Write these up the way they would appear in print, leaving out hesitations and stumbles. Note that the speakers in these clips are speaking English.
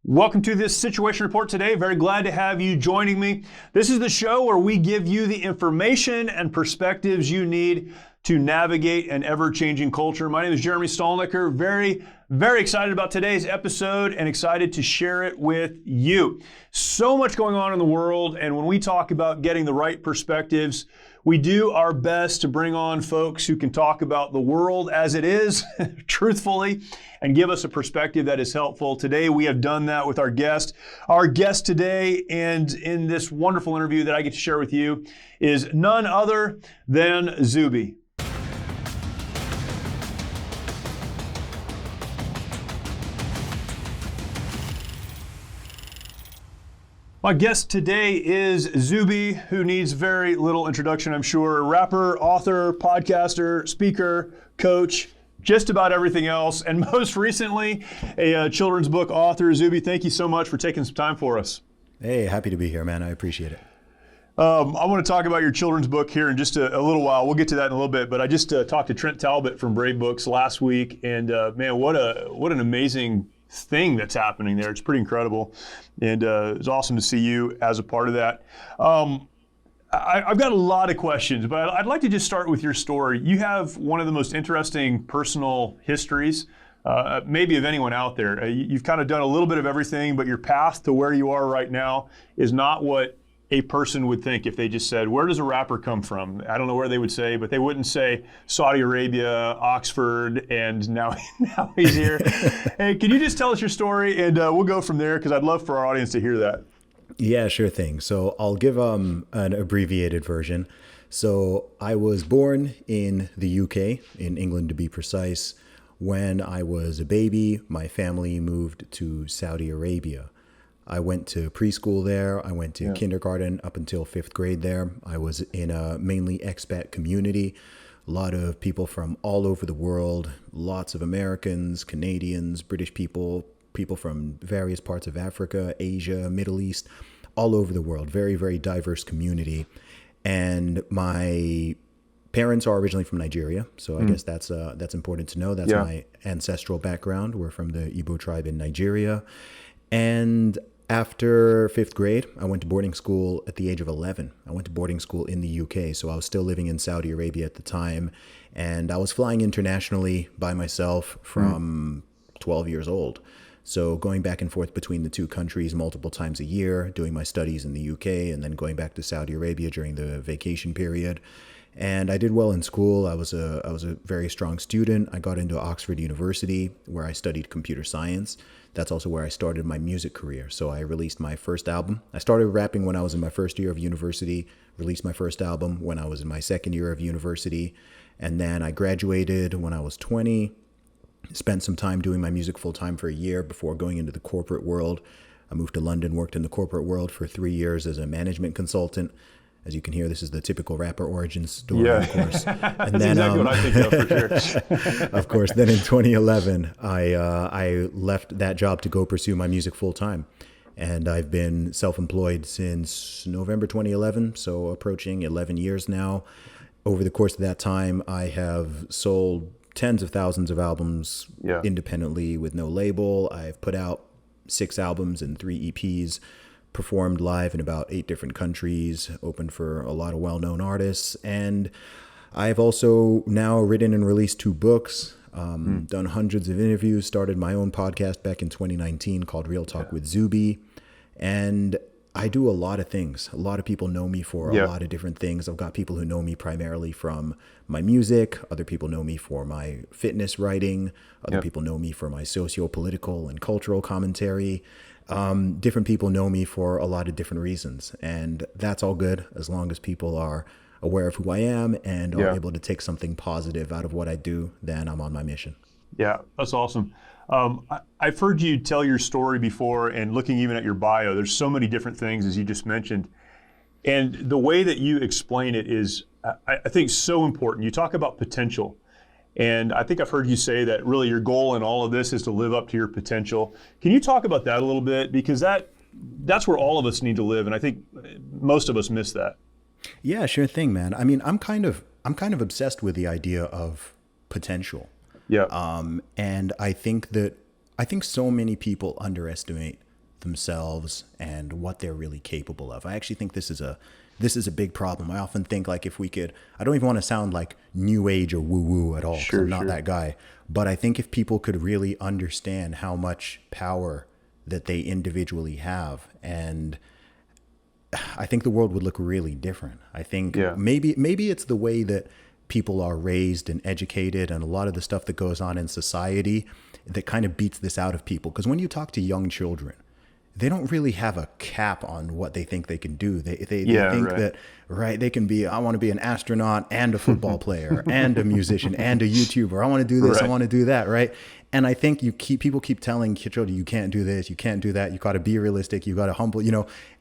Welcome to this situation report today. Very glad to have you joining me. This is the show where we give you the information and perspectives you need to navigate an ever-changing culture. My name is Jeremy Stolnicker. Very excited about today's episode and excited to share it with you. So much going on in the world, and when we talk about getting the right perspectives, we do our best to bring on folks who can talk about the world as it is, truthfully, and give us a perspective that is helpful. Today, we have done that with our guest. Our guest today, and in this wonderful interview that I get to share with you, is none other than Zuby. My guest today is Zuby, who needs very little introduction, I'm sure. Rapper, author, podcaster, speaker, coach, just about everything else, and most recently, a children's book author. Zuby, thank you so much for taking some time for us. Hey, happy to be here, man. I appreciate it. I want to talk about your children's book here in just a little while. We'll get to that in a little bit, but I just talked to Trent Talbot from Brave Books last week, and man, what an amazing thing that's happening there. It's pretty incredible, and it's awesome to see you as a part of that. I've got a lot of questions, but I'd like to just start with your story. You have one of the most interesting personal histories, maybe of anyone out there. You've kind of done a little bit of everything, but your path to where you are right now is not what a person would think if they just said, where does a rapper come from? I don't know where they would say, but they wouldn't say Saudi Arabia, Oxford, and now he's here. Hey, can you just tell us your story, and we'll go from there, because I'd love for our audience to hear that. Yeah, sure thing. So I'll give an abbreviated version. So I was born in the UK, in England to be precise. When I was a baby, my family moved to Saudi Arabia. I went to preschool there. I went to kindergarten up until 5th grade there. I was in a mainly expat community. A lot of people from all over the world, lots of Americans, Canadians, British people from various parts of Africa, Asia, Middle East, all over the world. Very, very diverse community. And my parents are originally from Nigeria, so I guess that's important to know. That's my ancestral background. We're from the Igbo tribe in Nigeria. And after 5th grade, I went to boarding school at the age of 11. I went to boarding school in the UK, so I was still living in Saudi Arabia at the time. And I was flying internationally by myself from 12 years old. So going back and forth between the two countries multiple times a year, doing my studies in the UK, and then going back to Saudi Arabia during the vacation period. And I did well in school. I was a very strong student. I got into Oxford University, where I studied computer science. That's also where I started my music career. So I released my first album. I started rapping when I was in my first year of university, released my first album when I was in my second year of university. And then I graduated when I was 20, spent some time doing my music full time for a year before going into the corporate world. I moved to London, worked in the corporate world for 3 years as a management consultant. As you can hear, this is the typical rapper origin story, of course. And That's exactly what I think of, for sure. Of course. Then in 2011, I left that job to go pursue my music full time. And I've been self-employed since November 2011, so approaching 11 years now. Over the course of that time, I have sold tens of thousands of albums independently with no label. I've put out 6 albums and 3 EPs. Performed live in about 8 different countries, opened for a lot of well-known artists. And I've also now written and released 2 books, done hundreds of interviews, started my own podcast back in 2019 called Real Talk with Zuby. And I do a lot of things. A lot of people know me for a lot of different things. I've got people who know me primarily from my music. Other people know me for my fitness writing. Other people know me for my socio-political and cultural commentary. Different people know me for a lot of different reasons, and that's all good as long as people are aware of who I am and are able to take something positive out of what I do. Then I'm on my mission. Yeah, that's awesome. I've heard you tell your story before, and looking even at your bio, there's so many different things, as you just mentioned, and the way that you explain it is, I think, so important. You talk about potential. And I think I've heard you say that really your goal in all of this is to live up to your potential. Can you talk about that a little bit? Because that's where all of us need to live, and I think most of us miss that. Yeah, sure thing, man. I mean, I'm kind of obsessed with the idea of potential. Yeah. And I think so many people underestimate themselves and what they're really capable of. I actually think this is a big problem. I often think like if we could, I don't even want to sound like new age or woo woo at all, because I'm not that guy. But I think if people could really understand how much power that they individually have, and I think the world would look really different. I think maybe it's the way that people are raised and educated and a lot of the stuff that goes on in society that kind of beats this out of people. Because when you talk to young children, they don't really have a cap on what they think they can do. They think that, they can be, I want to be an astronaut and a football player and a musician and a YouTuber. I want to do this. I want to do that. Right. And I think people keep telling children, you can't do this, you can't do that. You got to be realistic. You got to humble,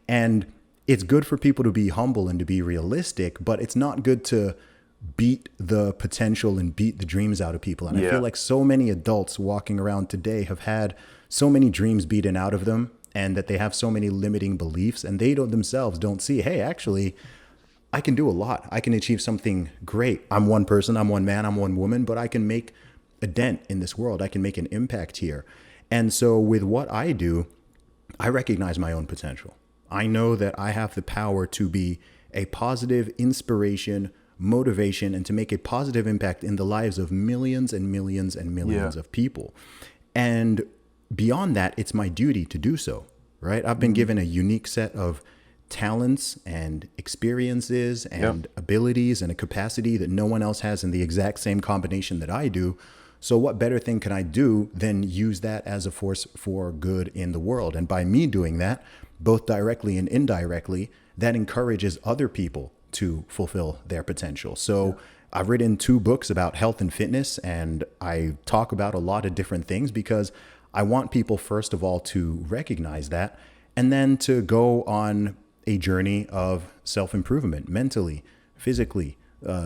and it's good for people to be humble and to be realistic, but it's not good to beat the potential and beat the dreams out of people. And I feel like so many adults walking around today have had so many dreams beaten out of them, and that they have so many limiting beliefs, and they themselves don't see, hey, actually, I can do a lot. I can achieve something great. I'm one person, I'm one man, I'm one woman, but I can make a dent in this world. I can make an impact here. And so with what I do, I recognize my own potential. I know that I have the power to be a positive inspiration, motivation, and to make a positive impact in the lives of millions and millions and millions of people. And beyond that, it's my duty to do so, right? I've been given a unique set of talents and experiences and abilities and a capacity that no one else has in the exact same combination that I do. So what better thing can I do than use that as a force for good in the world? And by me doing that, both directly and indirectly, that encourages other people to fulfill their potential. So I've written 2 books about health and fitness, and I talk about a lot of different things because I want people, first of all, to recognize that, and then to go on a journey of self-improvement, mentally, physically,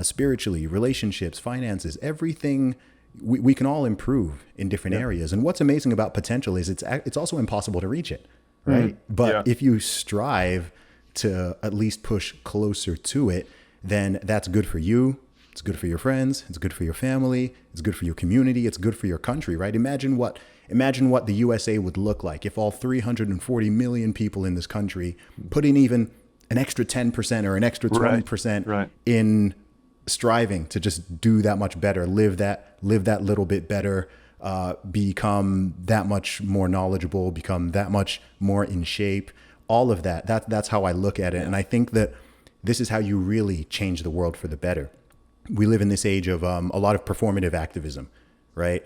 spiritually, relationships, finances, everything. We can all improve in different areas. And what's amazing about potential is it's also impossible to reach it, right? But if you strive to at least push closer to it, then that's good for you. It's good for your friends. It's good for your family. It's good for your community. It's good for your country, right? Imagine what the USA would look like if all 340 million people in this country put in even an extra 10% or an extra 20% in striving to just do that much better, live that little bit better, become that much more knowledgeable, become that much more in shape. All of that. That's how I look at it. And I think that this is how you really change the world for the better. We live in this age of a lot of performative activism, right?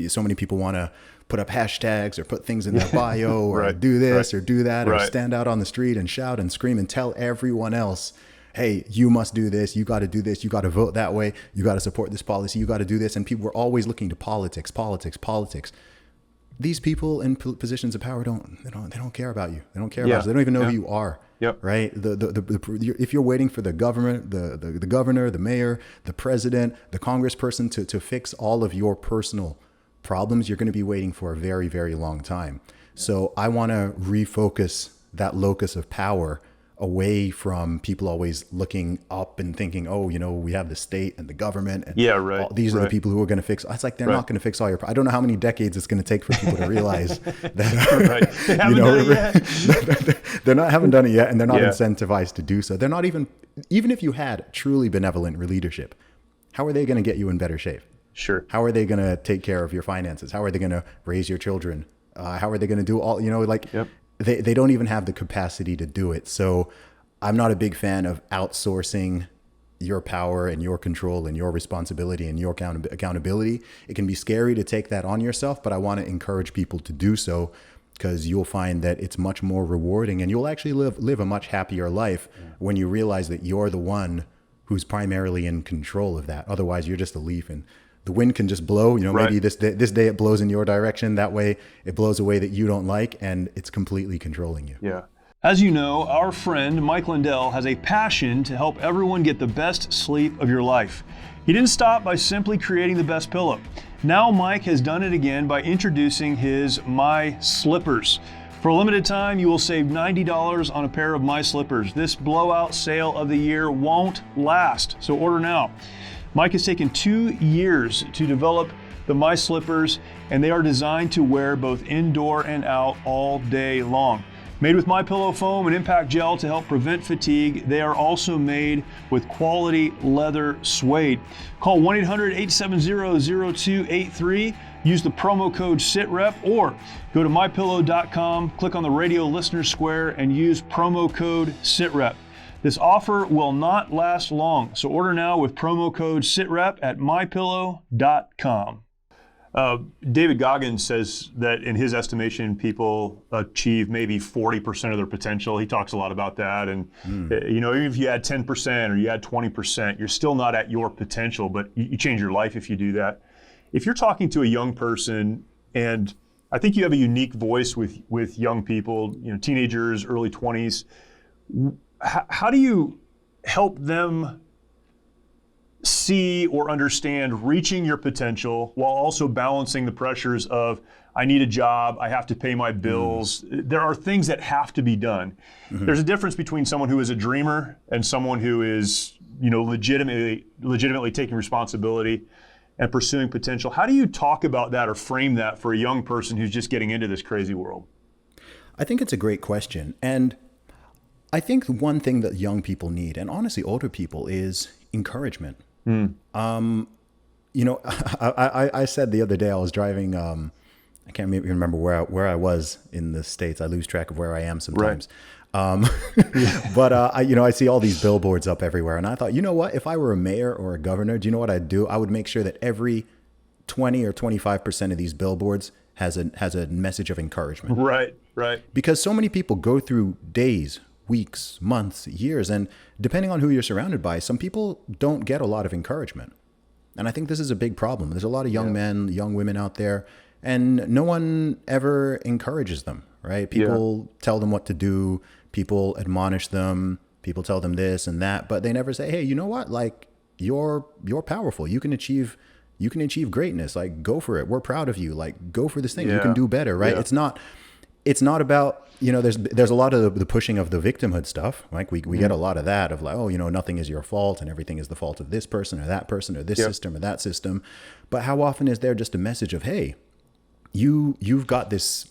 So many people want to put up hashtags or put things in their bio or do this or do that or stand out on the street and shout and scream and tell everyone else, hey, you must do this. You got to do this. You got to vote that way. You got to support this policy. You got to do this. And people were always looking to politics. These people in positions of power they don't care about you. They don't care about you. They don't even know who you are. Right. If you're waiting for the government, the governor, the mayor, the president, the congressperson to fix all of your personal problems, you're going to be waiting for a very, very long time. So I want to refocus that locus of power away from people always looking up and thinking, oh, we have the state and the government. And these are the people who are going to fix. It's like they're not going to fix all your. I don't know how many decades it's going to take for people to realize that. They haven't done it yet, and they're not incentivized to do so. They're not even if you had truly benevolent leadership, how are they going to get you in better shape? Sure. How are they going to take care of your finances? How are they going to raise your children? How are they going to do all? They don't even have the capacity to do it. So I'm not a big fan of outsourcing your power and your control and your responsibility and your accountability. It can be scary to take that on yourself, but I want to encourage people to do so because you'll find that it's much more rewarding and you'll actually live a much happier life when you realize that you're the one who's primarily in control of that. Otherwise, you're just a leaf and the wind can just blow, maybe this day it blows in your direction. That way it blows a way that you don't like and it's completely controlling you. Yeah. As you know, our friend Mike Lindell has a passion to help everyone get the best sleep of your life. He didn't stop by simply creating the best pillow. Now Mike has done it again by introducing his My Slippers. For a limited time, you will save $90 on a pair of My Slippers. This blowout sale of the year won't last, so order now. Mike has taken 2 years to develop the My Slippers, and they are designed to wear both indoor and out all day long. Made with MyPillow foam and impact gel to help prevent fatigue, they are also made with quality leather suede. Call 1-800-870-0283. Use the promo code SITREP or go to mypillow.com, click on the radio listener square, and use promo code SITREP. This offer will not last long, so order now with promo code SITREP at mypillow.com. David Goggins says that in his estimation, people achieve maybe 40% of their potential. He talks a lot about that. And, even if you add 10% or you add 20%, you're still not at your potential, but you change your life if you do that. If you're talking to a young person, and I think you have a unique voice with young people, teenagers, early 20s, how do you help them see or understand reaching your potential while also balancing the pressures of, I need a job, I have to pay my bills. There are things that have to be done. There's a difference between someone who is a dreamer and someone who is, legitimately taking responsibility and pursuing potential. How do you talk about that or frame that for a young person who's just getting into this crazy world? I think it's a great question. And I think one thing that young people need, and honestly older people, is encouragement. I said the other day I was driving. I can't even remember where I was in the States. I lose track of where I am sometimes. Right. But I see all these billboards up everywhere, and I thought, you know what? If I were a mayor or a governor, do you know what I'd do? I would make sure that every 20 or 25% of these billboards has a message of encouragement. Right. Because so many people go through days, weeks, months, years, and depending on who you're surrounded by, some people don't get a lot of encouragement. And I think this is a big problem. There's a lot of young men, young women out there, and no one ever encourages them, right? People tell them what to do, people admonish them, people tell them this and that, but they never say, hey, you know what? Like, you're powerful. You can achieve greatness. Like, go for it. We're proud of you. Like, go for this thing. You can do better, right? It's not about, there's a lot of the pushing of the victimhood stuff. Like we get a lot of that of like, nothing is your fault and everything is the fault of this person or this system or that system. But how often is there just a message of, hey, you've got this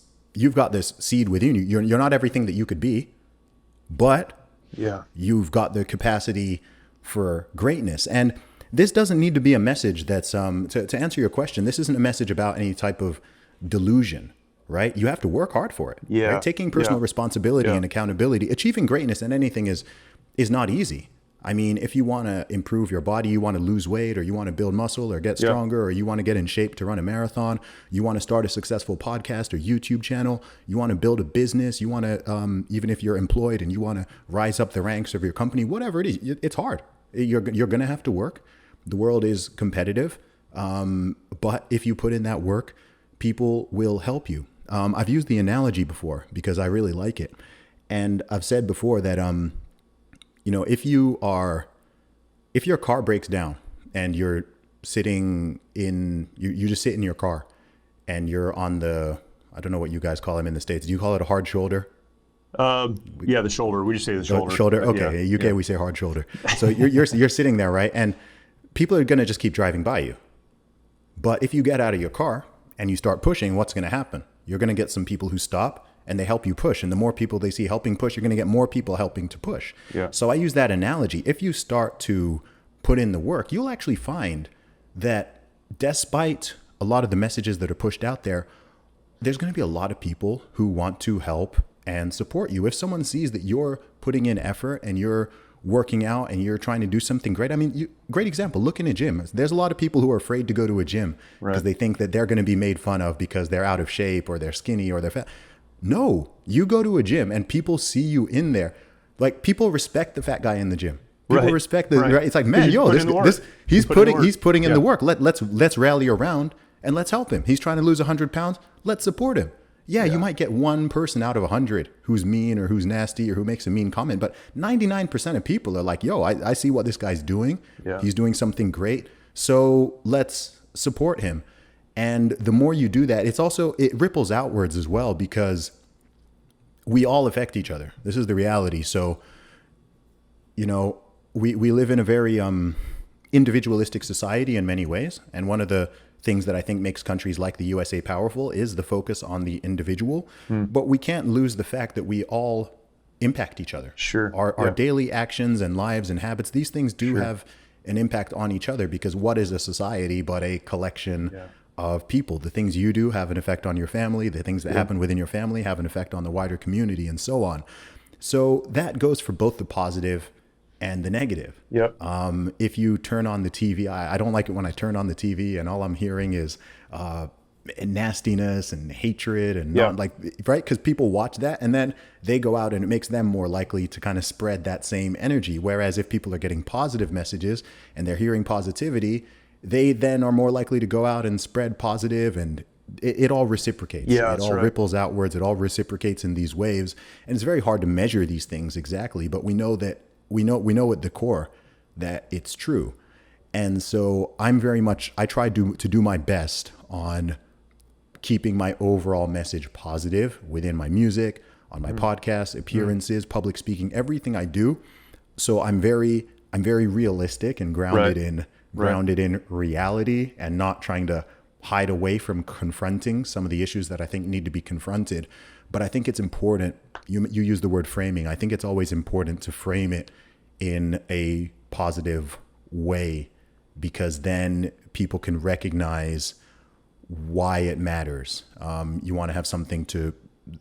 seed within you. You're not everything that you could be, but you've got the capacity for greatness. And this doesn't need to be a message that's, to answer your question, this isn't a message about any type of delusion. Right? You have to work hard for it. Right? Taking personal responsibility and accountability, achieving greatness in anything is not easy. I mean, if you want to improve your body, you want to lose weight, or you want to build muscle or get stronger, or you want to get in shape to run a marathon, you want to start a successful podcast or YouTube channel, you want to build a business, you want to, even if you're employed and you want to rise up the ranks of your company, whatever it is, it's hard. You're going to have to work. The world is competitive. But if you put in that work, people will help you. I've used the analogy before because I really like it. And I've said before that, if your car breaks down and you're sitting you just sit in your car and you're on the, I don't know what you guys call them in the States. Do you call it a hard shoulder? The shoulder. We just say the shoulder. Shoulder. Okay. UK, we say hard shoulder. So you're sitting there, right? And people are going to just keep driving by you. But if you get out of your car and you start pushing, what's going to happen? You're going to get some people who stop and they help you push. And the more people they see helping push, you're going to get more people helping to push. Yeah. So I use that analogy. If you start to put in the work, you'll actually find that despite a lot of the messages that are pushed out there, there's going to be a lot of people who want to help and support you. If someone sees that you're putting in effort and you're working out and you're trying to do something great. I mean, great example, look in a gym. There's a lot of people who are afraid to go to a gym because they think that they're going to be made fun of because they're out of shape or they're skinny or they're fat. No, you go to a gym and people see you in there. Like, people respect the fat guy in the gym. People respect the, right. It's like, man, he's putting in the work. Let's rally around and let's help him. He's trying to lose 100 pounds. Let's support him. Yeah, you might get one person out of 100 who's mean or who's nasty or who makes a mean comment, but 99% of people are like, yo, I see what this guy's doing. Yeah. He's doing something great. So let's support him. And the more you do that, it ripples outwards as well, because we all affect each other. This is the reality. So, we live in a very individualistic society in many ways. And one of the things that I think makes countries like the USA powerful is the focus on the individual. But we can't lose the fact that we all impact each other. Sure. Our daily actions and lives and habits, these things do have an impact on each other, because what is a society but a collection of people? The things you do have an effect on your family. The things that happen within your family have an effect on the wider community, and so on. So that goes for both the positive and the negative. Yep. If you turn on the TV, I don't like it when I turn on the TV and all I'm hearing is nastiness and hatred and not like, right? Because people watch that and then they go out and it makes them more likely to kind of spread that same energy. Whereas if people are getting positive messages and they're hearing positivity, they then are more likely to go out and spread positive, and it all reciprocates. Yeah, it all ripples outwards. It all reciprocates in these waves. And it's very hard to measure these things exactly, but we know that we know at the core that it's true. And so I try to do my best on keeping my overall message positive within my music, on my podcast, appearances, public speaking, everything I do. So I'm very realistic and grounded in reality, and not trying to hide away from confronting some of the issues that I think need to be confronted. But I think it's important. You use the word framing. I think it's always important to frame it in a positive way, because then people can recognize why it matters. You want to have something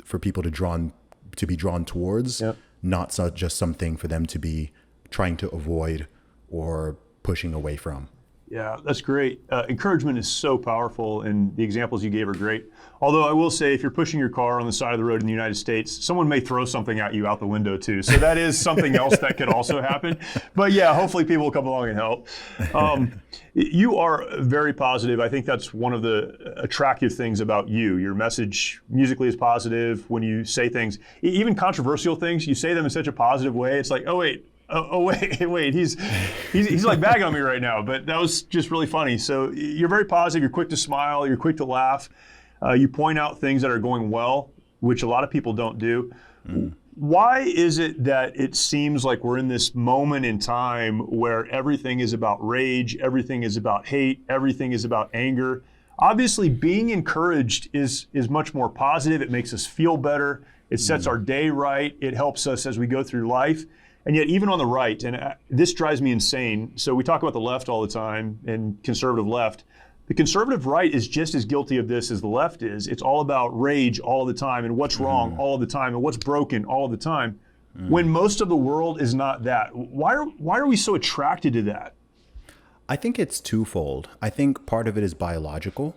for people to be drawn towards, not just something for them to be trying to avoid or pushing away from. Yeah, that's great. Encouragement is so powerful, and the examples you gave are great. Although I will say, if you're pushing your car on the side of the road in the United States, someone may throw something at you out the window too. So that is something else that could also happen. But yeah, hopefully people will come along and help. You are very positive. I think that's one of the attractive things about you. Your message musically is positive. When you say things, even controversial things, you say them in such a positive way. It's like, wait, he's like bagging on me right now, but that was just really funny. So you're very positive, you're quick to smile, you're quick to laugh. You point out things that are going well, which a lot of people don't do. Why is it that it seems like we're in this moment in time where everything is about rage, everything is about hate, everything is about anger? Obviously, being encouraged is much more positive. It makes us feel better. It sets our day right. It helps us as we go through life. And yet, even on the right, and this drives me insane. So we talk about the left all the time, and conservative left. The conservative right is just as guilty of this as the left is. It's all about rage all the time, and what's wrong all the time, and what's broken all the time. When most of the world is not that. Why are we so attracted to that? I think it's twofold. I think part of it is biological.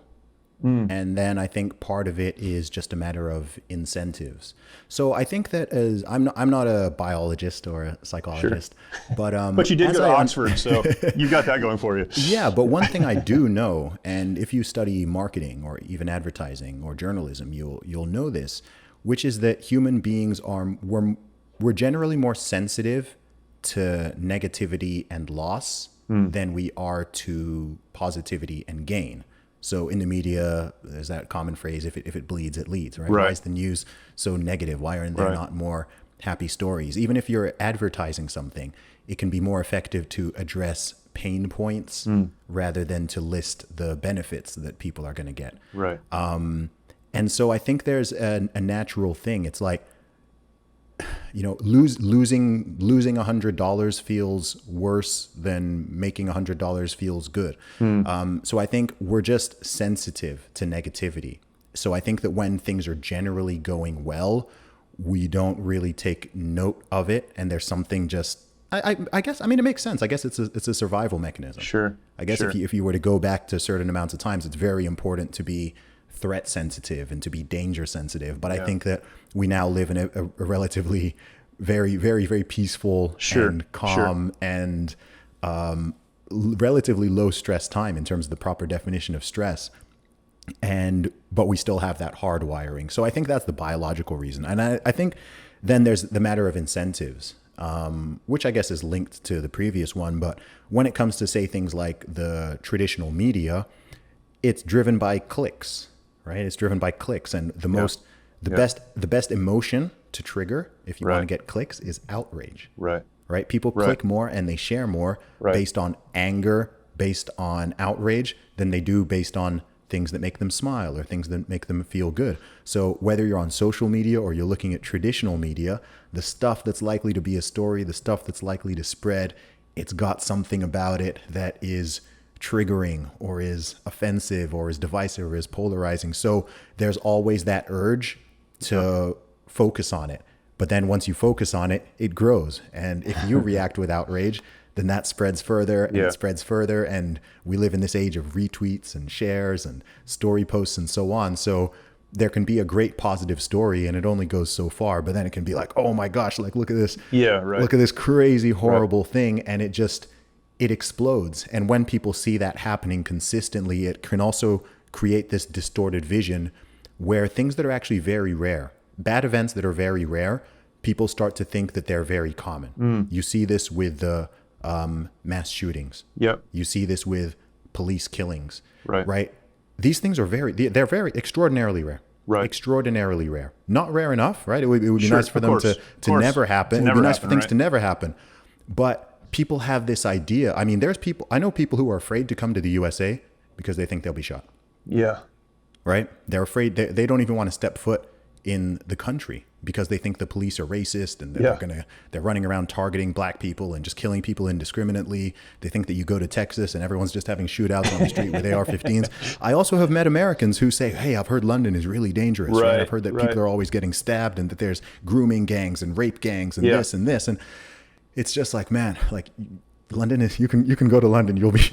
And then I think part of it is just a matter of incentives. So I think that I'm not a biologist or a psychologist, but you did go to Oxford, so you've got that going for you. Yeah, but one thing I do know, and if you study marketing or even advertising or journalism, you'll know this, which is that human beings we're generally more sensitive to negativity and loss than we are to positivity and gain. So in the media, there's that common phrase, if it bleeds, it leads, right? Why is the news so negative? Why aren't there not more happy stories? Even if you're advertising something, it can be more effective to address pain points rather than to list the benefits that people are going to get. Right. And so I think there's a natural thing. It's like, losing $100 feels worse than making $100 feels good. So I think we're just sensitive to negativity. So I think that when things are generally going well, we don't really take note of it, and there's something just. I guess. I mean, it makes sense. I guess it's a survival mechanism. Sure. I guess if you were to go back to certain amounts of times, it's very important to be threat sensitive and to be danger sensitive. But I think that we now live in a relatively very, very, very peaceful and calm and relatively low stress time in terms of the proper definition of stress. But we still have that hard wiring. So I think that's the biological reason. And I think then there's the matter of incentives, which I guess is linked to the previous one. But when it comes to, say, things like the traditional media, it's driven by clicks. Right, it's driven by clicks, and the best emotion to trigger if you want to get clicks is outrage. Right, people click more and they share more based on anger, based on outrage than they do based on things that make them smile or things that make them feel good. So whether you're on social media or you're looking at traditional media, the stuff that's likely to be a story, the stuff that's likely to spread, it's got something about it that is triggering or is offensive or is divisive or is polarizing. So there's always that urge to focus on it. But then once you focus on it, it grows. And if you react with outrage, then that spreads further and it spreads further. And we live in this age of retweets and shares and story posts and so on. So there can be a great positive story and it only goes so far, but then it can be like, oh my gosh, like look at this. Look at this crazy, horrible thing. And it explodes. And when people see that happening consistently, it can also create this distorted vision where things that are actually very rare, bad events that are very rare, people start to think that they're very common. You see this with the mass shootings. You see this with police killings. Right? These things are they're very extraordinarily rare. Extraordinarily rare. Not rare enough, right? It would be nice for them to never happen. It would be nice for things to never happen. But people have this idea. I mean, I know people who are afraid to come to the USA because they think they'll be shot. Right? They're afraid. They don't even want to step foot in the country because they think the police are racist and they're running around targeting black people and just killing people indiscriminately. They think that you go to Texas and everyone's just having shootouts on the street with AR-15s. I also have met Americans who say, hey, I've heard London is really dangerous. Right? I've heard that people are always getting stabbed and that there's grooming gangs and rape gangs and this and this. And it's just like, man, like London is, you can go to London. You'll be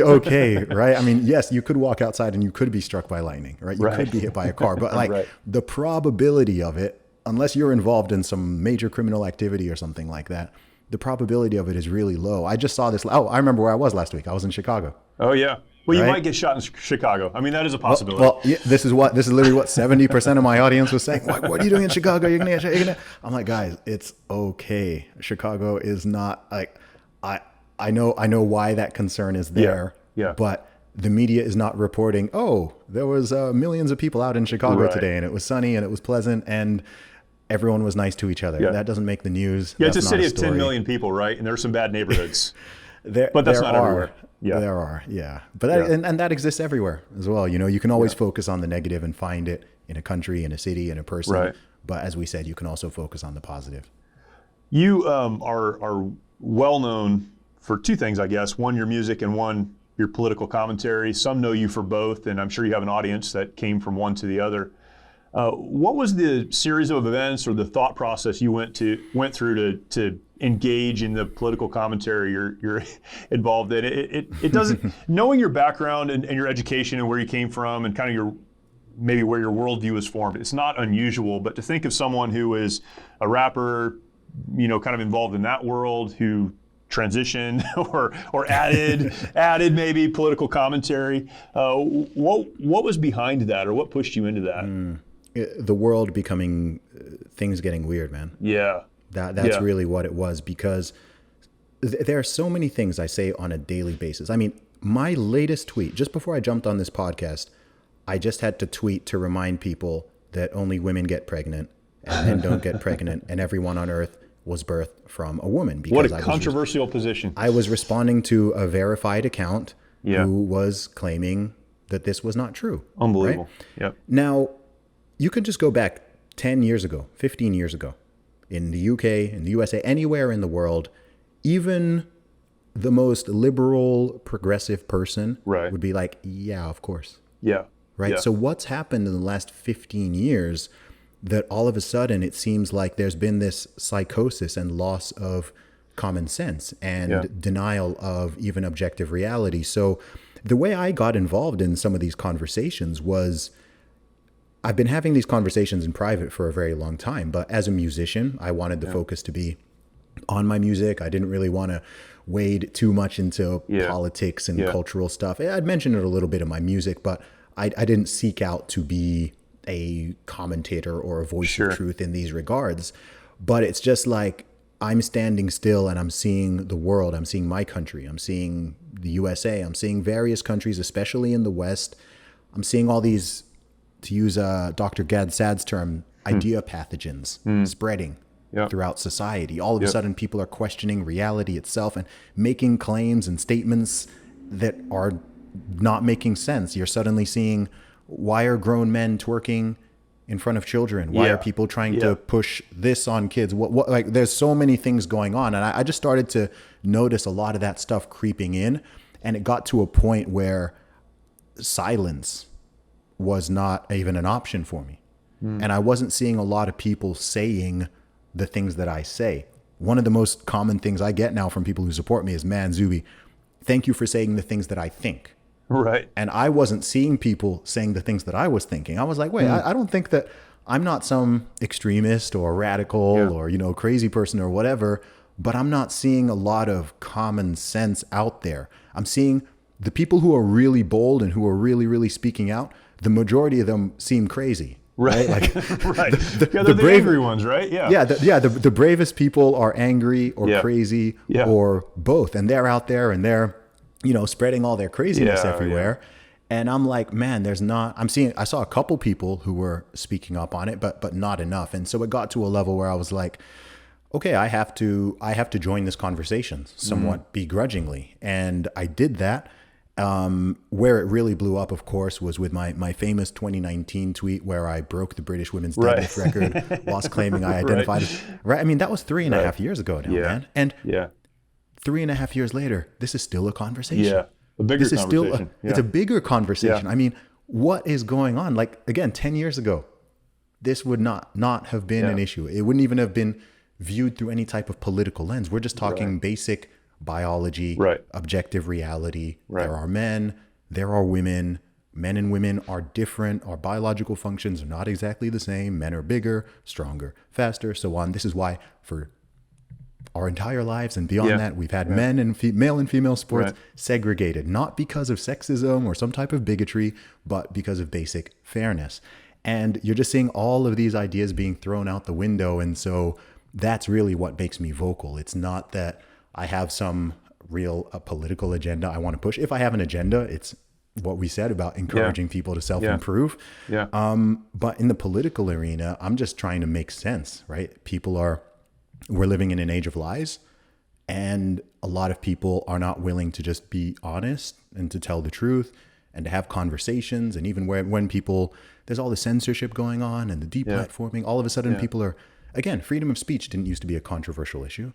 okay. Right. I mean, yes, you could walk outside and you could be struck by lightning, right? You could be hit by a car, but like the probability of it, unless you're involved in some major criminal activity or something like that, the probability of it is really low. I just saw this. Oh, I remember where I was last week. I was in Chicago. Oh yeah. Well, you might get shot in Chicago. I mean, that is a possibility. Well, yeah, this is literally what 70% of my audience was saying. What are you doing in Chicago? You're gonna get shot. I'm like, guys, it's okay. Chicago is not like, I know why that concern is there. But the media is not reporting, oh, there was millions of people out in Chicago today and it was sunny and it was pleasant and everyone was nice to each other. That doesn't make the news. It's a city of 10 million people, right? And there's some bad neighborhoods. But that's not everywhere. There are, but and that exists everywhere as well. You know, you can always focus on the negative and find it in a country, in a city, in a person. But as we said, you can also focus on the positive. You are well known for two things, I guess. One, your music, and one, your political commentary. Some know you for both, and I'm sure you have an audience that came from one to the other. What was the series of events or the thought process you went through to engage in the political commentary you're involved in? It doesn't, knowing your background and your education and where you came from and kind of maybe where your worldview is formed, it's not unusual, but to think of someone who is a rapper, kind of involved in that world, who transitioned or added maybe political commentary, what was behind that, or what pushed you into that? The world becoming, things getting weird, man. That's really what it was, because there are so many things I say on a daily basis. I mean, my latest tweet, just before I jumped on this podcast, I just had to tweet to remind people that only women get pregnant and men don't get pregnant, and everyone on earth was birthed from a woman. What a controversial position. I was responding to a verified account who was claiming that this was not true. Unbelievable. Right? Now, you could just go back 10 years ago, 15 years ago, in the UK, in the USA, anywhere in the world, even the most liberal, progressive person would be like, yeah, of course. Right? So what's happened in the last 15 years that all of a sudden it seems like there's been this psychosis and loss of common sense and denial of even objective reality? So the way I got involved in some of these conversations was, I've been having these conversations in private for a very long time, but as a musician, I wanted the focus to be on my music. I didn't really want to wade too much into politics and cultural stuff. I'd mentioned it a little bit in my music, but I didn't seek out to be a commentator or a voice of truth in these regards. But it's just like, I'm standing still and I'm seeing the world. I'm seeing my country. I'm seeing the USA. I'm seeing various countries, especially in the West. I'm seeing all these, to use Dr. Gad Sad's term, idea pathogens spreading throughout society. All of a sudden, people are questioning reality itself and making claims and statements that are not making sense. You're suddenly seeing, why are grown men twerking in front of children? Why are people trying to push this on kids? What like, there's so many things going on. And I just started to notice a lot of that stuff creeping in. And it got to a point where silence was not even an option for me. And I wasn't seeing a lot of people saying the things that I say. One of the most common things I get now from people who support me is, man, Zuby, thank you for saying the things that I think. Right. And I wasn't seeing people saying the things that I was thinking. I was like, wait, I don't think that, I'm not some extremist or radical or, you know, crazy person or whatever, but I'm not seeing a lot of common sense out there. I'm seeing the people who are really bold and who are really, really speaking out. The majority of them seem crazy. Right. Like, right. They're the angry ones, right? Yeah. The bravest people are angry or crazy or both. And they're out there and they're, you know, spreading all their craziness everywhere. And I'm like, man, I saw a couple people who were speaking up on it, but not enough. And so it got to a level where I was like, okay, I have to join this conversation somewhat begrudgingly. And I did that. Where it really blew up, of course, was with my famous 2019 tweet where I broke the British women's deadlift record whilst claiming I identified as, right? I mean, that was 3.5 years ago now, man. And 3.5 years later, this is still a conversation. Yeah, a bigger this is conversation. It's a bigger conversation. I mean, what is going on? Like, again, 10 years ago, this would not have been an issue. It wouldn't even have been viewed through any type of political lens. We're just talking basic biology, objective reality. There are men, there are women. Men and women are different. Our biological functions are not exactly the same. Men are bigger, stronger, faster, so on. This is why for our entire lives and beyond that, we've had men and male and female sports segregated, not because of sexism or some type of bigotry, but because of basic fairness. And you're just seeing all of these ideas being thrown out the window. And so that's really what makes me vocal. It's not that I have some real political agenda I want to push. If I have an agenda, it's what we said about encouraging people to self-improve. But in the political arena, I'm just trying to make sense, right? We're living in an age of lies, and a lot of people are not willing to just be honest and to tell the truth and to have conversations. And even when people, there's all the censorship going on and the deplatforming, all of a sudden people are, again, freedom of speech didn't used to be a controversial issue.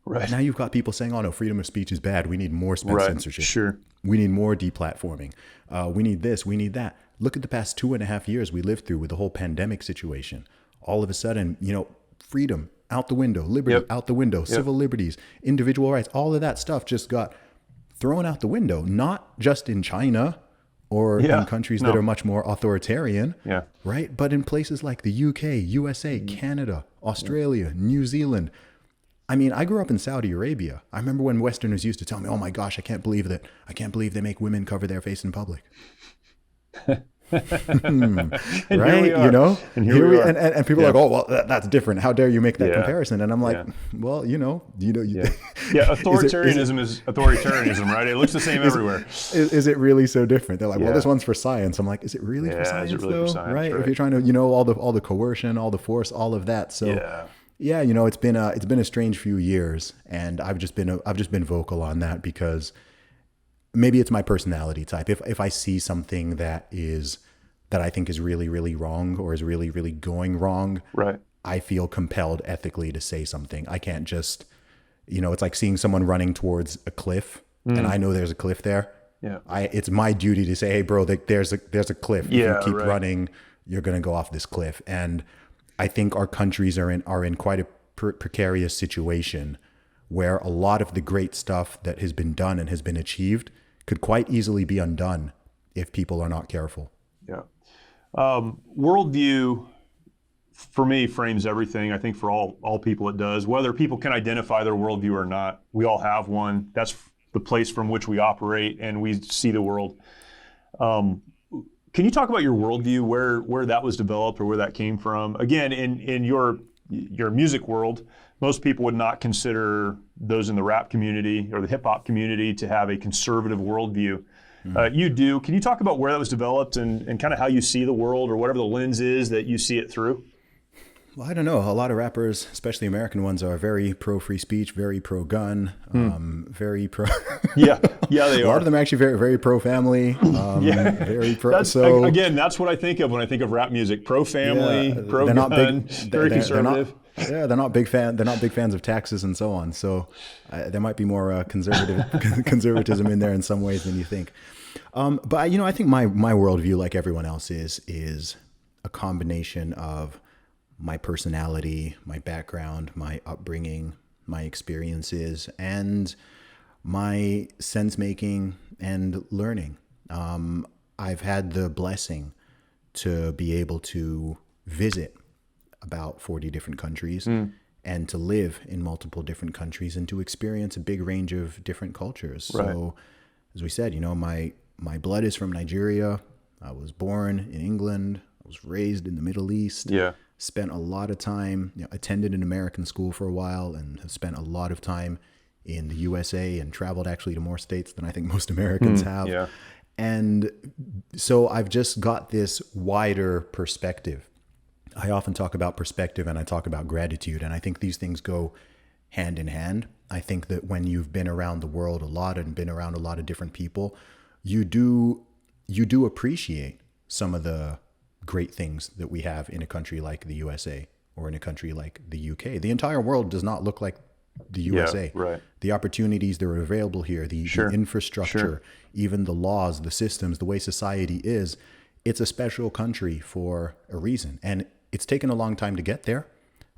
Right. Now you've got people saying, oh no, freedom of speech is bad. We need more censorship. Sure. We need more deplatforming. We need this, we need that. Look at the past 2.5 years we lived through with the whole pandemic situation. All of a sudden, you know, freedom out the window, liberty out the window, civil liberties, individual rights, all of that stuff just got thrown out the window, not just in China or in countries that are much more authoritarian, right? But in places like the UK, USA, Canada, Australia, New Zealand. I mean, I grew up in Saudi Arabia. I remember when Westerners used to tell me, oh my gosh, I can't believe they make women cover their face in public. Right? You know, and here we are. And people are like, oh, well, that's different. How dare you make that comparison? And I'm like, well, authoritarianism is authoritarianism, right? It looks the same everywhere. Is it really so different? They're like, well, this one's for science. I'm like, is it really for science though? For science, right? If you're trying to, you know, all the coercion, all the force, all of that. So yeah, you know, it's been a strange few years, and I've just been vocal on that because maybe it's my personality type. If I see something that I think is really, really wrong or is really, really going wrong, I feel compelled ethically to say something. I can't just, you know, it's like seeing someone running towards a cliff and I know there's a cliff there. It's my duty to say, hey bro, there's a cliff. If you keep running, you're going to go off this cliff. And I think our countries are in quite a precarious situation where a lot of the great stuff that has been done and has been achieved could quite easily be undone if people are not careful. Worldview, for me, frames everything. I think for all people it does. Whether people can identify their worldview or not, we all have one. That's the place from which we operate and we see the world. Can you talk about your worldview, where that was developed or where that came from? Again, in your music world, most people would not consider those in the rap community or the hip hop community to have a conservative worldview. You do. Can you talk about where that was developed and kind of how you see the world or whatever the lens is that you see it through? Well, I don't know. A lot of rappers, especially American ones, are very pro free speech, very pro gun, very pro. Yeah, they are. A lot of them are actually very, very pro family. Very pro. Again, that's what I think of when I think of rap music: pro family, pro gun, very conservative. They're not big fans of taxes and so on. So there might be more conservatism in there in some ways than you think. But I think my worldview, like everyone else, is a combination of my personality, my background, my upbringing, my experiences, and my sense making and learning. I've had the blessing to be able to visit about 40 different countries and to live in multiple different countries and to experience a big range of different cultures. Right. So as we said, my blood is from Nigeria. I was born in England. I was raised in the Middle East. Yeah. Spent a lot of time, attended an American school for a while and have spent a lot of time in the USA and traveled actually to more states than I think most Americans have. Yeah. And so I've just got this wider perspective. I often talk about perspective and I talk about gratitude. And I think these things go hand in hand. I think that when you've been around the world a lot and been around a lot of different people, you do appreciate some of the great things that we have in a country like the USA or in a country like the UK. The entire world does not look like the USA. Yeah, right. The opportunities that are available here, the infrastructure, even the laws, the systems, the way society is, it's a special country for a reason. And it's taken a long time to get there.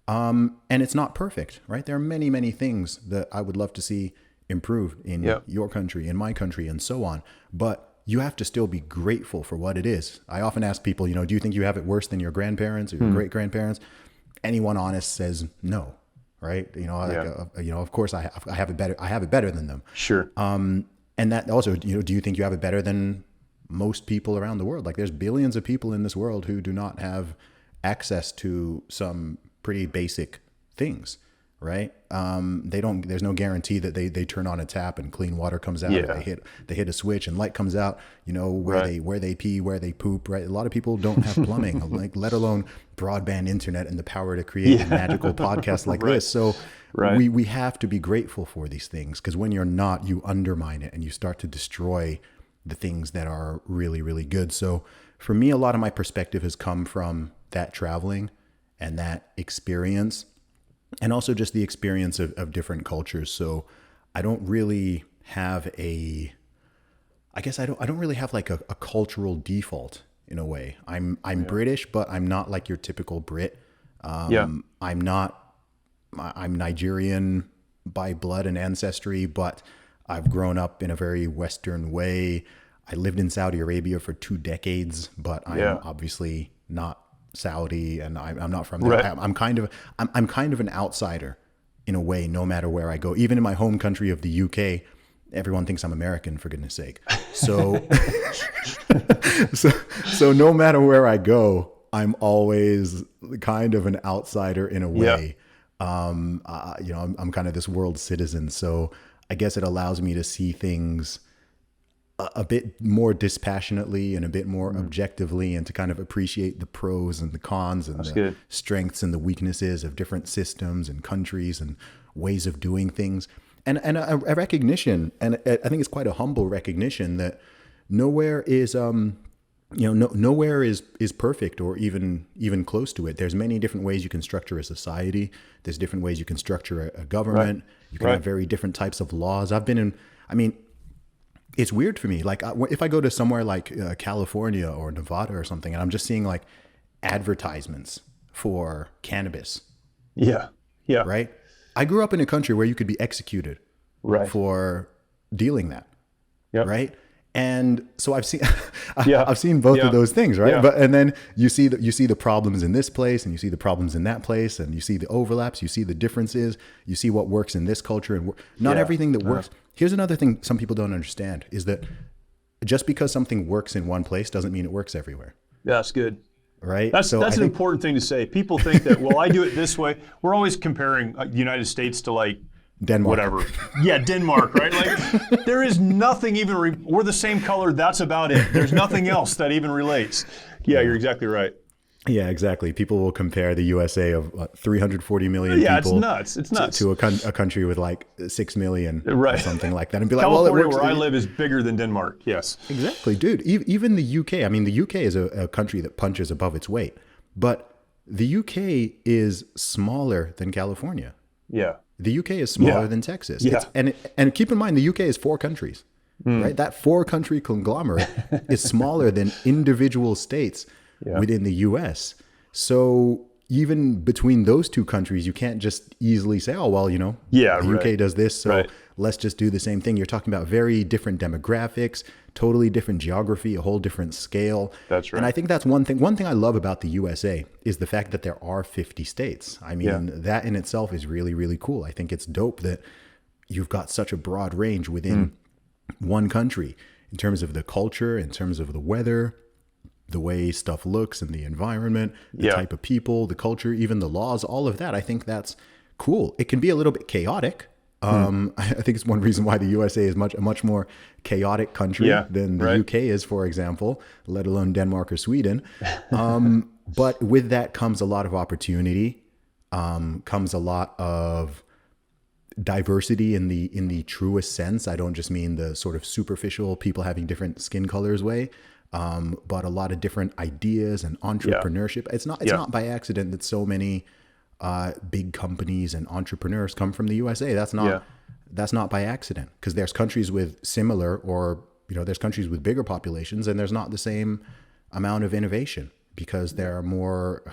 And it's not perfect, right? There are many, many things that I would love to see improved in your country, in my country, and so on. But you have to still be grateful for what it is. I often ask people, do you think you have it worse than your grandparents or your great grandparents? Anyone honest says no, right? Of course I have it better. I have it better than them. Sure. And that also, do you think you have it better than most people around the world? Like there's billions of people in this world who do not have access to some pretty basic things. Right. There's no guarantee that they turn on a tap and clean water comes out. Yeah. They hit a switch and light comes out, where they pee, where they poop. Right. A lot of people don't have plumbing, like let alone broadband internet and the power to create a magical podcast like this. So we have to be grateful for these things, because when you're not, you undermine it and you start to destroy the things that are really, really good. So for me, a lot of my perspective has come from that traveling and that experience. And also just the experience of different cultures. So I don't really have I don't really have like a cultural default in a way. I'm British, but I'm not like your typical Brit. I'm Nigerian by blood and ancestry, but I've grown up in a very Western way. I lived in Saudi Arabia for 2 decades, but I'm obviously not Saudi, and I'm not from there. Right. I'm kind of an outsider in a way, no matter where I go. Even in my home country of the UK, everyone thinks I'm American, for goodness sake. So, so no matter where I go, I'm always kind of an outsider in a way. Yeah. I'm kind of this world citizen. So I guess it allows me to see things a bit more dispassionately and a bit more objectively, and to kind of appreciate the pros and the cons and the strengths and the weaknesses of different systems and countries and ways of doing things. And a recognition, and I think it's quite a humble recognition, that nowhere is, nowhere is perfect or even close to it. There's many different ways you can structure a society. There's different ways you can structure a government. Right. You can have very different types of laws. It's weird for me. Like if I go to somewhere like California or Nevada or something, and I'm just seeing like advertisements for cannabis. Yeah. Yeah. Right. I grew up in a country where you could be executed for dealing that. Yep. Right. And so I've seen, I've seen both of those things, right? Yeah. And then you see the problems in this place, and you see the problems in that place, and you see the overlaps, you see the differences, you see what works in this culture, and not everything that works. Here's another thing some people don't understand, is that just because something works in one place doesn't mean it works everywhere. Yeah, that's good. Right. That's an important thing to say. People think that, well, I do it this way. We're always comparing the United States to like Denmark. Whatever. Yeah, Denmark, right? Like there is nothing we're the same color. That's about it. There's nothing else that even relates. Yeah, you're exactly right. Yeah, exactly. People will compare the USA of 340 million Yeah, it's people nuts. It's nuts. to a country with like 6 million or Right. something like that, and be like, well, it California, works. where I live, is bigger than Denmark. Yes. Exactly, dude. Even the UK. I mean, the UK is a country that punches above its weight, but the UK is smaller than California. Yeah. The UK is Yeah. smaller than Texas. Yeah. And keep in mind, the UK is 4 countries, right? That 4 country conglomerate is smaller than individual states Yeah. within the US. So even between those 2 countries, you can't just easily say, oh, well, Yeah, the UK right. does this, so Right. let's just do the same thing. You're talking about very different demographics, totally different geography, a whole different scale. That's right. And I think that's one thing. One thing I love about the USA is the fact that there are 50 states. I mean, that in itself is really, really cool. I think it's dope that you've got such a broad range within one country in terms of the culture, in terms of the weather, the way stuff looks and the environment, the Yeah. type of people, the culture, even the laws, all of that. I think that's cool. It can be a little bit chaotic. I think it's one reason why the USA is a much more chaotic country Yeah, than the right. UK is, for example, let alone Denmark or Sweden. But with that comes a lot of opportunity, comes a lot of diversity in the truest sense. I don't just mean the sort of superficial people having different skin colors way, but a lot of different ideas and entrepreneurship. It's not by accident that so many big companies and entrepreneurs come from the USA. That's not by accident, because there's countries with similar, or there's countries with bigger populations, and there's not the same amount of innovation because they're more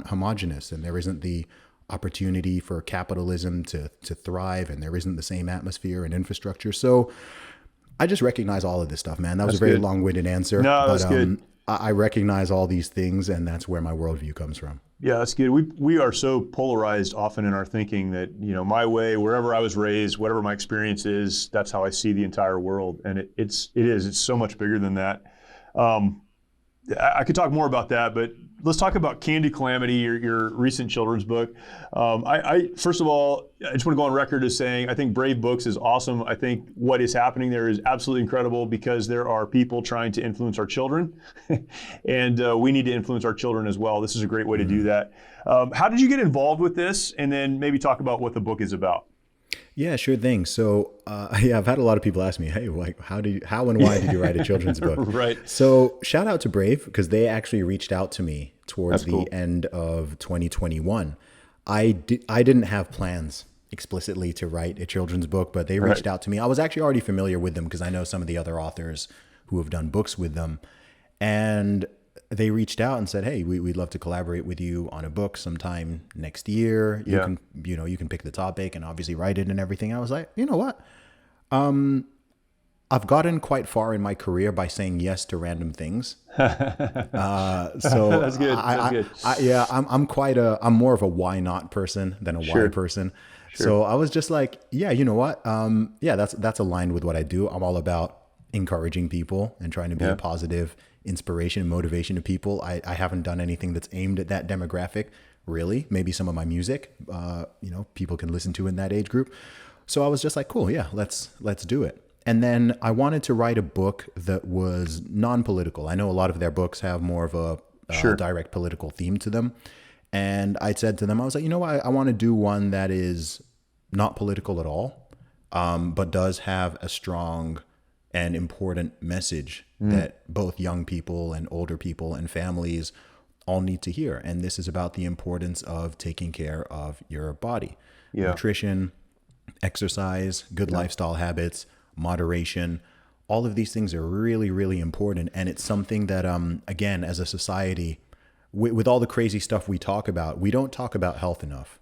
homogenous, and there isn't the opportunity for capitalism to thrive, and there isn't the same atmosphere and infrastructure. So I just recognize all of this stuff, man. That was a very long-winded answer. No, that's good. I recognize all these things, and that's where my worldview comes from. Yeah, that's good. We are so polarized often in our thinking that, my way, wherever I was raised, whatever my experience is, that's how I see the entire world. And it's so much bigger than that. I could talk more about that, but let's talk about Candy Calamity, your recent children's book. I first of all, I just want to go on record as saying I think Brave Books is awesome. I think what is happening there is absolutely incredible, because there are people trying to influence our children, and we need to influence our children as well. This is a great way to do that. How did you get involved with this? And then maybe talk about what the book is about. Yeah, sure thing. So, I've had a lot of people ask me, hey, like, how and why did you write a children's book? Right. So shout out to Brave, because they actually reached out to me towards That's cool. the end of 2021. I didn't have plans explicitly to write a children's book, but they reached out to me. I was actually already familiar with them because I know some of the other authors who have done books with them. And they reached out and said, hey, we'd love to collaborate with you on a book sometime next year. You can pick the topic and obviously write it and everything. I was like, you know what? I've gotten quite far in my career by saying yes to random things. So That's good. I'm more of a why not person than a why person. Sure. So I was just like, yeah, you know what? That's aligned with what I do. I'm all about encouraging people and trying to be a positive inspiration and motivation to people. I haven't done anything that's aimed at that demographic, really. Maybe some of my music, people can listen to in that age group. So I was just like, cool, yeah, let's do it. And then I wanted to write a book that was non-political. I know a lot of their books have more of a direct political theme to them. And I said to them, I was like, you know what? I want to do one that is not political at all, but does have a strong and important message that both young people and older people and families all need to hear. And this is about the importance of taking care of your body, nutrition, exercise, good lifestyle habits, moderation. All of these things are really, really important. And it's something that, again, as a society, with all the crazy stuff we talk about, we don't talk about health enough.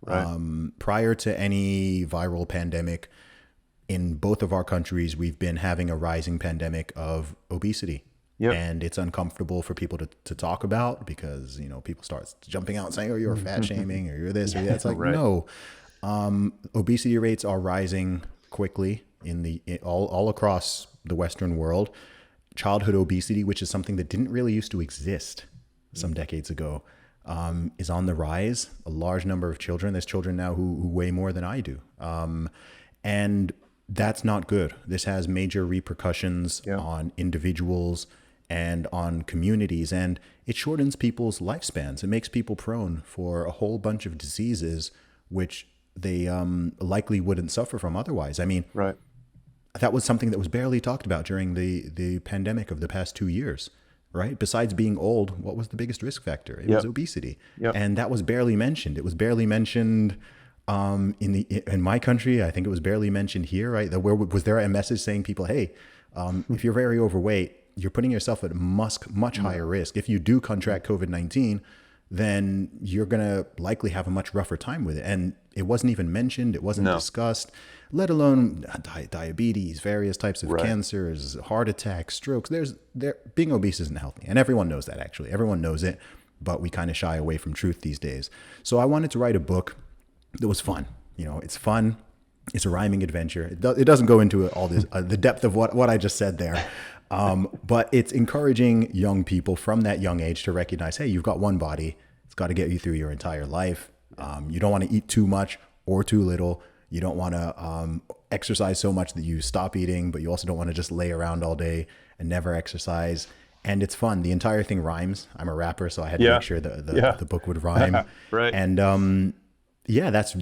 Right. Prior to any viral pandemic, in both of our countries, we've been having a rising pandemic of obesity. Yep. And it's uncomfortable for people to talk about because, people start jumping out and saying, oh, you're fat shaming or you're this or that. It's like, no. Obesity rates are rising quickly all across the Western world. Childhood obesity, which is something that didn't really used to exist some decades ago, is on the rise. A large number of children. There's children now who weigh more than I do. And that's not good. This has major repercussions on individuals and on communities, and it shortens people's lifespans. It makes people prone for a whole bunch of diseases which they likely wouldn't suffer from otherwise. I mean, Right. that was something that was barely talked about during the pandemic of the past 2 years, right? Besides being old, what was the biggest risk factor? It was obesity. Yep. And that was barely mentioned. It was barely mentioned in my country. I think it was barely mentioned here, right? Was there a message saying people, hey, if you're very overweight, you're putting yourself at much higher risk. If you do contract COVID-19, then you're going to likely have a much rougher time with it. And it wasn't even mentioned. It wasn't discussed, let alone diabetes, various types of cancers, heart attacks, strokes. Being obese isn't healthy. And everyone knows that, actually. Everyone knows it, but we kind of shy away from truth these days. So I wanted to write a book that was fun. It's fun. It's a rhyming adventure. It doesn't go into all this, the depth of what I just said there. But it's encouraging young people from that young age to recognize, hey, you've got one body. It's got to get you through your entire life. You don't want to eat too much or too little. You don't want to exercise so much that you stop eating, but you also don't want to just lay around all day and never exercise. And it's fun. The entire thing rhymes. I'm a rapper, so I had to make sure the book would rhyme. Right. And that's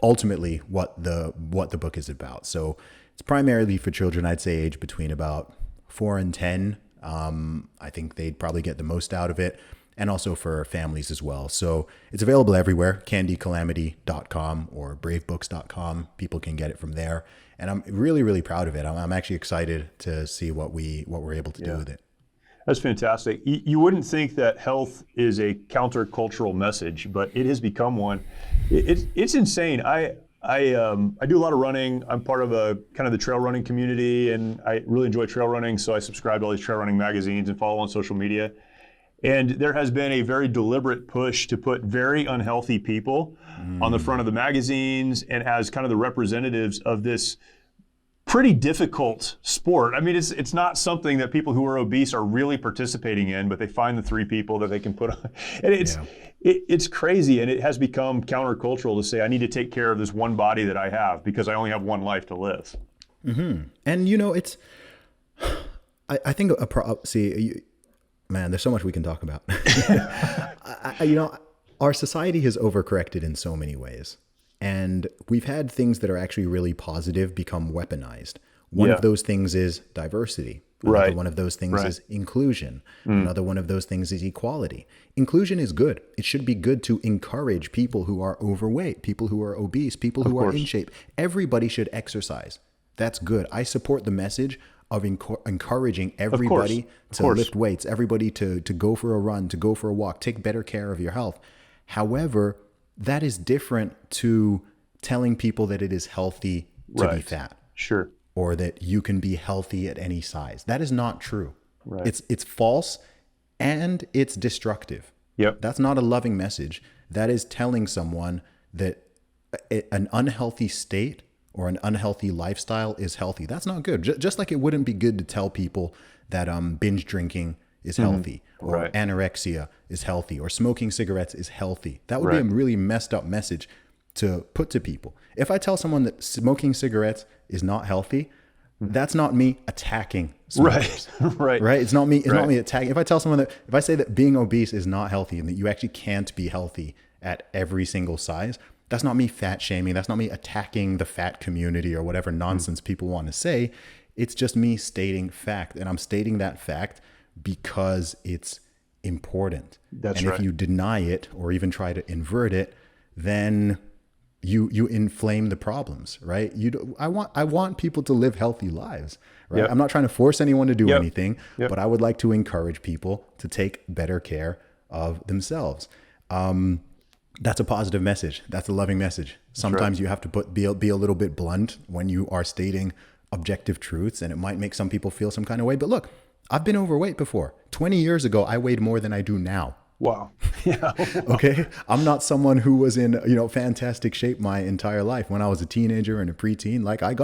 ultimately what the book is about. So it's primarily for children, I'd say age between about 4 and 10. I think they'd probably get the most out of it, and also for families as well. So it's available everywhere, candycalamity.com or bravebooks.com. People can get it from there. And I'm really, really proud of it. I'm actually excited to see what we're able to do with it. That's fantastic. You wouldn't think that health is a countercultural message, but it has become one. It's insane. I do a lot of running. I'm part of a kind of the trail running community, and I really enjoy trail running. So I subscribe to all these trail running magazines and follow on social media. And there has been a very deliberate push to put very unhealthy people on the front of the magazines and as kind of the representatives of this pretty difficult sport. I mean, it's not something that people who are obese are really participating in, but they find the 3 people that they can put on. And it's crazy, and it has become countercultural to say, I need to take care of this one body that I have because I only have one life to live. Mm-hmm. And, I think, man, there's so much we can talk about. Our society has overcorrected in so many ways. And we've had things that are actually really positive become weaponized. One of those things is diversity. Another one of those things is inclusion. Another one of those things is equality. Inclusion is good. It should be good to encourage people who are overweight, people who are obese, people who are in shape. Everybody should exercise. That's good. I support the message of encouraging everybody to lift weights, everybody to go for a run, to go for a walk, take better care of your health. However, that is different to telling people that it is healthy to be fat. Sure. Or that you can be healthy at any size. That is not true. Right. It's false and it's destructive. Yep. That's not a loving message. That is telling someone that an unhealthy state or an unhealthy lifestyle is healthy. That's not good. Just like it wouldn't be good to tell people that binge drinking is healthy, or anorexia is healthy, or smoking cigarettes is healthy. That would be a really messed up message to put to people. If I tell someone that smoking cigarettes is not healthy, that's not me attacking smokers. Right. It's not me. It's not me attacking. If I say that being obese is not healthy and that you actually can't be healthy at every single size, that's not me fat shaming. That's not me attacking the fat community or whatever nonsense people want to say. It's just me stating fact, and I'm stating that fact because it's important. And if you deny it or even try to invert it, then you inflame the problems, right? I want people to live healthy lives, right? Yep. I'm not trying to force anyone to do anything, but I would like to encourage people to take better care of themselves. That's a positive message. That's a loving message. Sometimes you have to be a little bit blunt when you are stating objective truths, and it might make some people feel some kind of way. But look, I've been overweight before. 20 years ago, I weighed more than I do now. Wow. Yeah. Okay. I'm not someone who was in, fantastic shape my entire life. When I was a teenager and a preteen, like I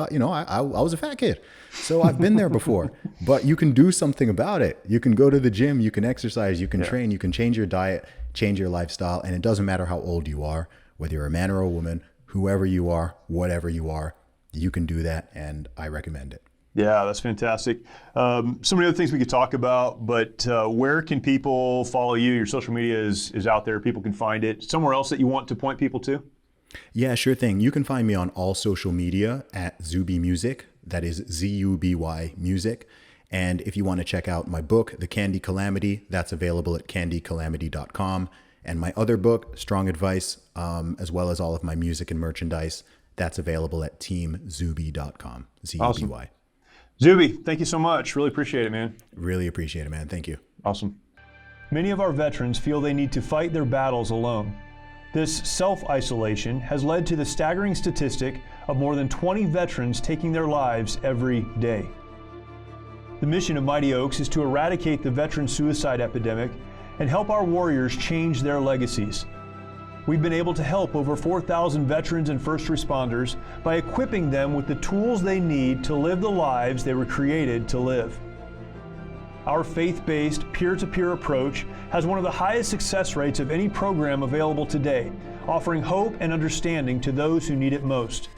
was a fat kid. So I've been there before, but you can do something about it. You can go to the gym, you can exercise, you can train, you can change your diet, change your lifestyle. And it doesn't matter how old you are, whether you're a man or a woman, whoever you are, whatever you are, you can do that. And I recommend it. Yeah, that's fantastic. So many other things we could talk about, but where can people follow you? Your social media is out there. People can find it. Somewhere else that you want to point people to? Yeah, sure thing. You can find me on all social media at Zuby Music. That is Zuby Music. And if you want to check out my book, The Candy Calamity, that's available at candycalamity.com. And my other book, Strong Advice, as well as all of my music and merchandise, that's available at teamzuby.com. Zuby. Awesome. Zuby, thank you so much. Really appreciate it, man. Really appreciate it, man. Thank you. Awesome. Many of our veterans feel they need to fight their battles alone. This self-isolation has led to the staggering statistic of more than 20 veterans taking their lives every day. The mission of Mighty Oaks is to eradicate the veteran suicide epidemic and help our warriors change their legacies. We've been able to help over 4,000 veterans and first responders by equipping them with the tools they need to live the lives they were created to live. Our faith-based, peer-to-peer approach has one of the highest success rates of any program available today, offering hope and understanding to those who need it most.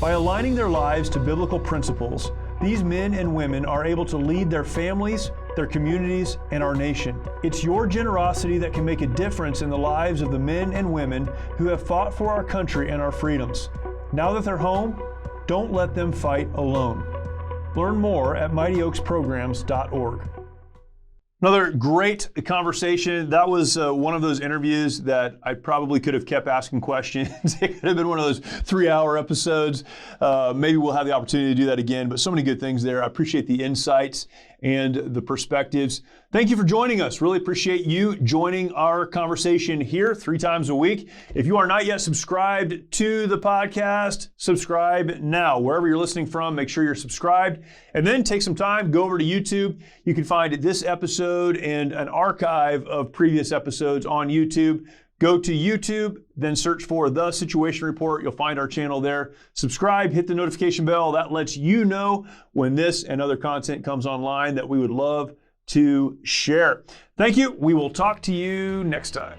By aligning their lives to biblical principles, these men and women are able to lead their families, their communities, and our nation. It's your generosity that can make a difference in the lives of the men and women who have fought for our country and our freedoms. Now that they're home, don't let them fight alone. Learn more at mightyoaksprograms.org. Another great conversation. That was one of those interviews that I probably could have kept asking questions. It could have been one of those 3-hour episodes. Maybe we'll have the opportunity to do that again, but so many good things there. I appreciate the insights and the perspectives. Thank you for joining us. Really appreciate you joining our conversation here 3 times a week. If you are not yet subscribed to the podcast, subscribe now. Wherever you're listening from, make sure you're subscribed. And then take some time, go over to YouTube. You can find this episode and an archive of previous episodes on YouTube. Go to YouTube, then search for The Situation Report. You'll find our channel there. Subscribe, hit the notification bell. That lets you know when this and other content comes online that we would love to share. Thank you. We will talk to you next time.